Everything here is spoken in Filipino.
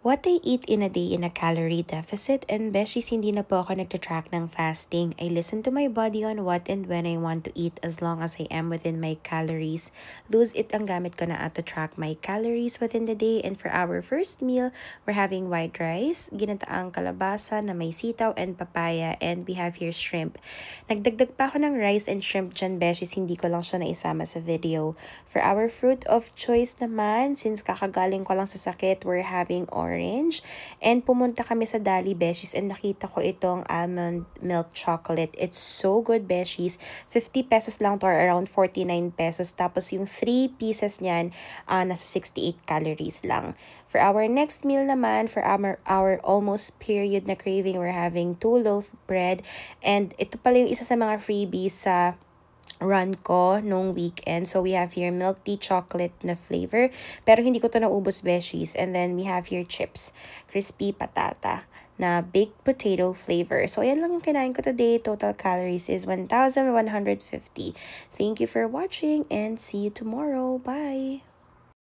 What I eat in a day in a calorie deficit, and beshies, hindi na po ako nagtatrack ng fasting. I listen to my body on what and when I want to eat as long as I am within my calories. Lose it ang gamit ko na to track my calories within the day. And for our first meal, we're having white rice, ginataang kalabasa na may sitaw and papaya, and we have here shrimp. Nagdagdag pa ako ng rice and shrimp dyan, beshies, hindi ko lang siya naisama sa video. For our fruit of choice naman, since kakagaling ko lang sa sakit, we're having orange. And pumunta kami sa Dali, beshies, and nakita ko itong almond milk chocolate. It's so good, beshies. 50 pesos lang to, or around 49 pesos. Tapos yung 3 pieces niyan, nasa 68 calories lang. For our next meal naman, for our almost period na craving, we're having 2 loaf bread. And ito pala yung isa sa mga freebies sa run ko nung weekend. So we have here milk tea chocolate na flavor. Pero hindi ko to naubos, beshies. And then we have here chips. Crispy patata na baked potato flavor. So ayan lang yung kinain ko today. Total calories is 1,150. Thank you for watching and see you tomorrow. Bye!